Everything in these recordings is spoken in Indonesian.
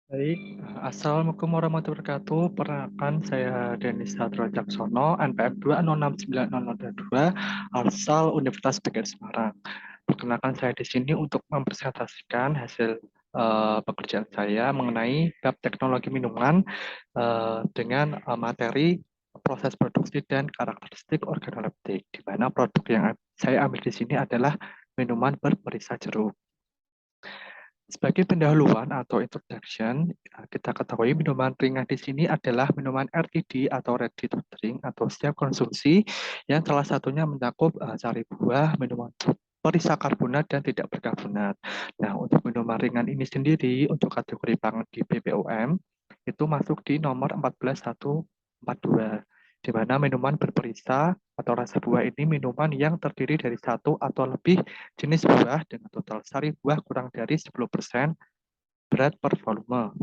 Baik, Assalamualaikum warahmatullahi wabarakatuh. Perkenalkan, saya Denis Satrio Caksono, NPM 2069002, asal Universitas PGRI Semarang. Perkenalkan, saya di sini untuk mempresentasikan hasil pekerjaan saya mengenai bab teknologi minuman dengan materi proses produksi dan karakteristik organoleptik, di mana produk yang saya ambil di sini adalah minuman berperisa jeruk. Sebagai pendahuluan atau introduction, kita ketahui minuman ringan di sini adalah minuman RTD atau ready to drink atau siap konsumsi yang salah satunya mencakup sari buah, minuman perisa karbonat dan tidak berkarbonat. Nah, untuk minuman ringan ini sendiri untuk kategori pangan di BPOM itu masuk di nomor 14142, di mana minuman berperisa atau rasa buah ini minuman yang terdiri dari satu atau lebih jenis buah dengan total sari buah kurang dari 10% berat per volume.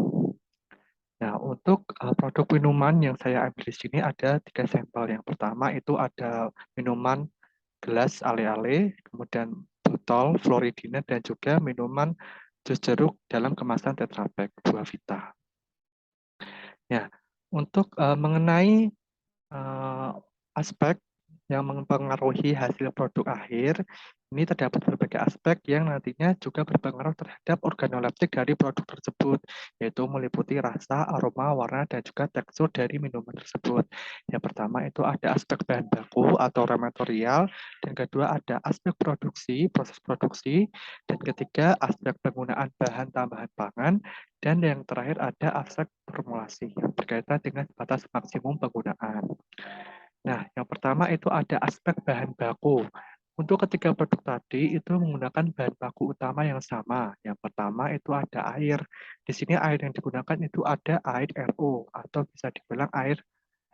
Nah, untuk produk minuman yang saya ambil di sini ada 3 sampel. Yang pertama itu ada minuman gelas ale-ale, kemudian botol Floridina, dan juga minuman jus jeruk dalam kemasan Tetra Pak Buah Vita. Ya, untuk mengenai uh, aspek yang mempengaruhi hasil produk akhir, ini terdapat berbagai aspek yang nantinya juga berpengaruh terhadap organoleptik dari produk tersebut, yaitu meliputi rasa, aroma, warna, dan juga tekstur dari minuman tersebut. Yang pertama itu ada aspek bahan baku atau raw material, dan kedua ada aspek produksi, proses produksi, dan ketiga aspek penggunaan bahan tambahan pangan, dan yang terakhir ada aspek formulasi yang berkaitan dengan batas maksimum penggunaan. Nah, yang pertama itu ada aspek bahan baku. Untuk ketiga produk tadi itu menggunakan bahan baku utama yang sama. Yang pertama itu ada air. Di sini air yang digunakan itu ada air RO atau bisa dibilang air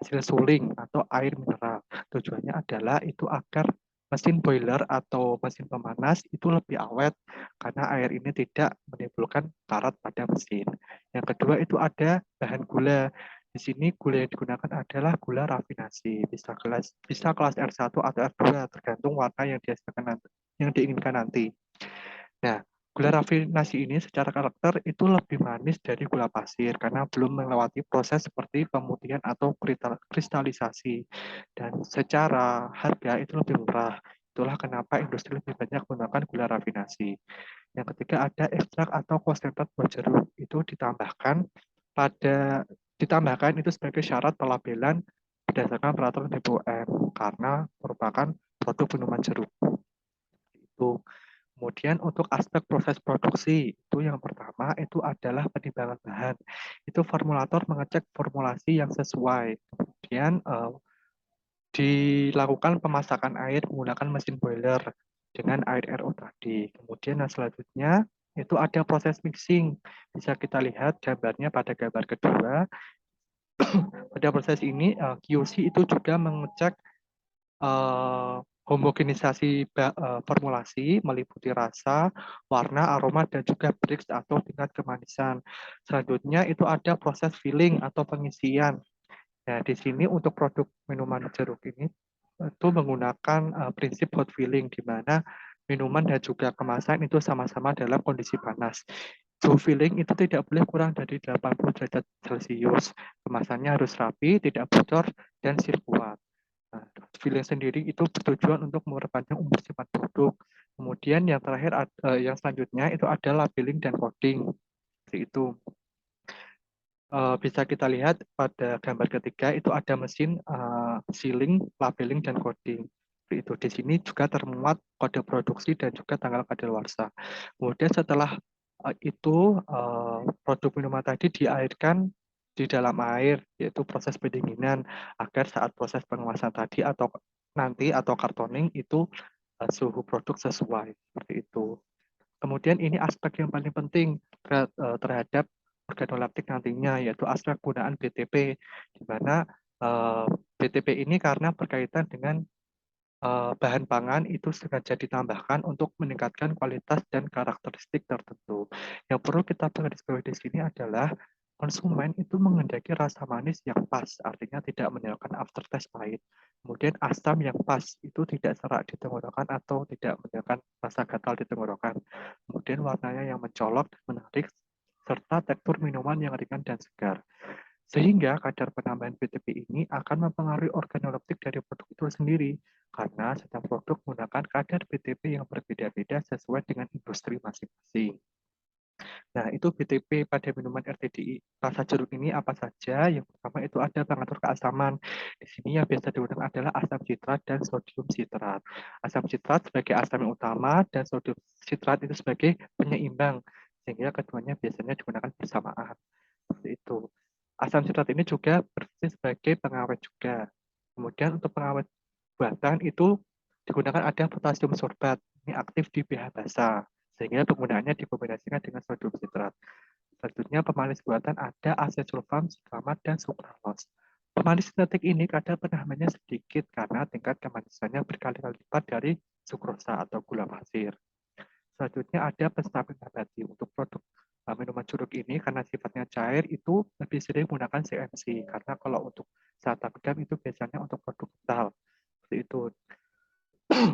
hasil suling atau air mineral. Tujuannya adalah itu agar mesin boiler atau mesin pemanas itu lebih awet karena air ini tidak menimbulkan karat pada mesin. Yang kedua itu ada bahan gula. Di sini gula yang digunakan adalah gula rafinasi, bisa kelas R1 atau R2 tergantung warna yang diinginkan nanti. Nah, gula rafinasi ini secara karakter itu lebih manis dari gula pasir karena belum melewati proses seperti pemutihan atau kristalisasi. Dan secara harga itu lebih murah. Itulah kenapa industri lebih banyak menggunakan gula rafinasi. Yang ketiga ada ekstrak atau konsentrat buah jeruk. Itu pada ditambahkan itu sebagai syarat pelabelan berdasarkan peraturan BPOM karena merupakan produk minuman jeruk. Itu. Kemudian untuk aspek proses produksi, itu yang pertama itu adalah penimbangan bahan. Itu formulator mengecek formulasi yang sesuai. Kemudian dilakukan pemasakan air menggunakan mesin boiler dengan air RO tadi. Kemudian yang selanjutnya itu ada proses mixing. Bisa kita lihat gambarnya pada gambar kedua. Pada proses ini QC itu juga mengecek homogenisasi formulasi meliputi rasa, warna, aroma, dan juga Brix atau tingkat kemanisan. Selanjutnya itu ada proses filling atau pengisian. Nah, di sini untuk produk minuman jeruk ini itu menggunakan prinsip hot filling, di mana minuman dan juga kemasan itu sama-sama dalam kondisi panas. Suhu filling itu tidak boleh kurang dari 80 derajat Celcius. Kemasannya harus rapi, tidak bocor, dan sirkulat. Nah, filling sendiri itu bertujuan untuk memperpanjang umur simpan produk. Kemudian yang terakhir, yang selanjutnya itu ada labeling dan coding. Seperti itu. Bisa kita lihat pada gambar ketiga itu ada mesin sealing, labeling, dan coding. Seperti itu. Di sini juga termuat kode produksi dan juga tanggal kadaluarsa. Kemudian setelah itu produk minuman tadi diairkan di dalam air, yaitu proses pendinginan, agar saat proses pengeluasan tadi atau kartoning itu suhu produk sesuai, seperti itu. Kemudian ini aspek yang paling penting terhadap organoleptik nantinya, yaitu aspek penggunaan BTP, di mana BTP ini karena berkaitan dengan bahan pangan itu sengaja ditambahkan untuk meningkatkan kualitas dan karakteristik tertentu. Yang perlu kita garisbawahi di sini adalah konsumen itu menghendaki rasa manis yang pas, artinya tidak menimbulkan aftertaste pahit. Kemudian asam yang pas, itu tidak serak di tenggorokan atau tidak menimbulkan rasa gatal di tenggorokan. Kemudian warnanya yang mencolok dan menarik, serta tekstur minuman yang ringan dan segar. Sehingga kadar penambahan BTP ini akan mempengaruhi organoleptik dari produk itu sendiri, karena setiap produk menggunakan kadar BTP yang berbeda-beda sesuai dengan industri masing-masing. Nah, itu BTP pada minuman RTDI rasa jeruk ini apa saja? Yang pertama itu ada pengatur keasaman. Di sini yang biasa digunakan adalah asam sitrat dan sodium sitrat. Asam sitrat sebagai asam yang utama dan sodium sitrat itu sebagai penyeimbang, sehingga keduanya biasanya digunakan bersamaan. Seperti itu. Asam sitrat ini juga berfungsi sebagai pengawet juga. Kemudian untuk pengawet buatan itu digunakan ada potasium sorbat. Ini aktif di pH basa, sehingga penggunaannya dikombinasikan dengan sodium sitrat. Selanjutnya pemanis buatan ada asesulfam, siklamat, dan sukralos. Pemanis sintetik ini kadar penahanannya sedikit karena tingkat kemanisannya berkali-kali lipat dari sukrosa atau gula pasir. Selanjutnya ada penstabil nabati. Untuk produk minuman jeruk ini karena sifatnya cair itu lebih sering menggunakan CMC karena kalau untuk saat takdam itu biasanya untuk produk kental. Seperti itu.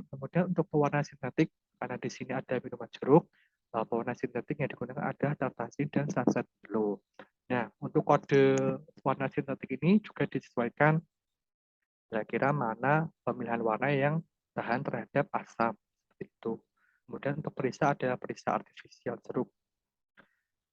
Kemudian untuk pewarna sintetik, karena di sini ada minuman jeruk, pewarna sintetik yang digunakan ada tartasin dan sunset glow. Nah, untuk kode warna sintetik ini juga disesuaikan kira-kira mana pemilihan warna yang tahan terhadap asam. Seperti itu. Kemudian untuk perisa ada perisa artifisial jeruk.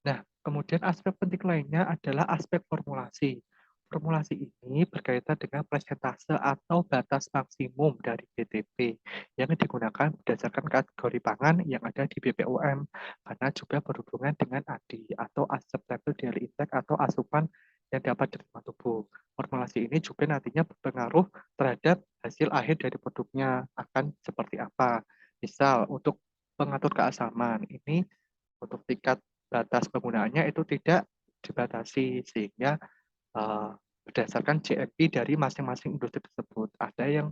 Nah, kemudian aspek penting lainnya adalah aspek formulasi. Formulasi ini berkaitan dengan persentase atau batas maksimum dari BTP yang digunakan berdasarkan kategori pangan yang ada di BPOM, karena juga berhubungan dengan ADI atau acceptable daily intake atau asupan yang dapat diterima tubuh. Formulasi ini juga nantinya berpengaruh terhadap hasil akhir dari produknya akan seperti apa. Misal untuk pengatur keasaman ini untuk tingkat batas penggunaannya itu tidak dibatasi sehingga berdasarkan GMP dari masing-masing industri tersebut. Ada yang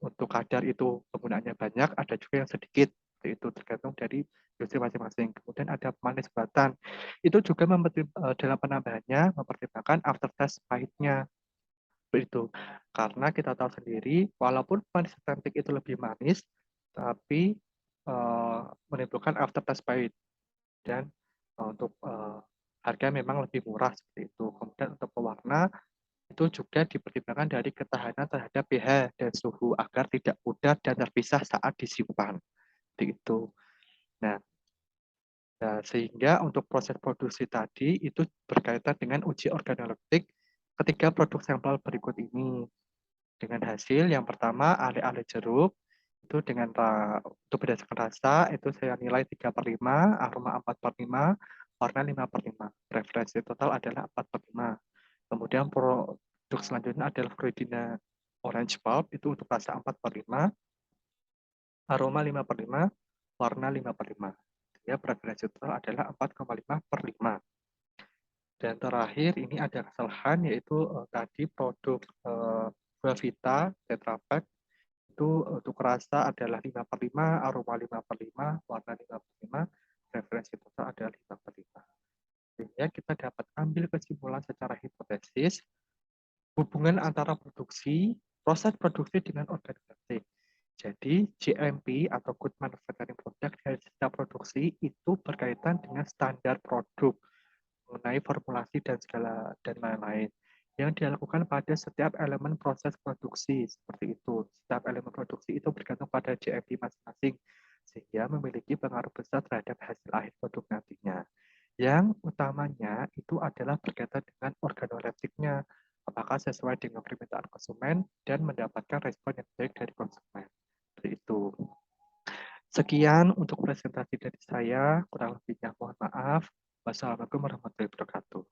untuk kadar itu penggunaannya banyak, ada juga yang sedikit. Itu tergantung dari industri masing-masing. Kemudian ada pemanis buatan. Itu juga dalam penambahannya mempertimbangkan aftertaste pahitnya. Itu karena kita tahu sendiri, walaupun pemanis otentik itu lebih manis, tapi menimbulkan aftertaste pahit dan untuk harga memang lebih murah seperti itu. Kemudian untuk pewarna itu juga dipertimbangkan dari ketahanan terhadap pH dan suhu agar tidak pudar dan terpisah saat disimpan. Seperti itu. Nah, sehingga untuk proses produksi tadi itu berkaitan dengan uji organoleptik ketiga produk sampel berikut ini. Dengan hasil yang pertama ale-ale jeruk itu dengan untuk berdasarkan rasa itu saya nilai 3/5, aroma 4/5, warna 5/5. Referensi total adalah 4/5. Kemudian produk selanjutnya adalah Fruidina Orange Pulp itu untuk rasa 4/5, aroma 5/5, warna 5/5. Ya, preferensi total adalah 4,5/5. Dan terakhir ini ada kesalahan yaitu tadi produk Buavita Tetra Pak itu untuk rasa adalah 5/5, aroma 5/5, warna 5/5, referensi total adalah 5/5. Sehingga kita dapat ambil kesimpulan secara hipotesis hubungan antara proses produksi dengan organisasi. Jadi GMP atau Good Manufacturing Product dari setiap produksi itu berkaitan dengan standar produk mengenai formulasi dan lain-lain yang dilakukan pada setiap elemen proses produksi seperti itu. Setiap elemen produksi itu bergantung pada GMP masing-masing sehingga memiliki pengaruh besar terhadap hasil akhir produk nantinya. Yang utamanya itu adalah berkaitan dengan organoleptiknya, apakah sesuai dengan permintaan konsumen dan mendapatkan respon yang baik dari konsumen. Seperti itu. Sekian untuk presentasi dari saya, kurang lebihnya mohon maaf. Wassalamualaikum warahmatullahi wabarakatuh.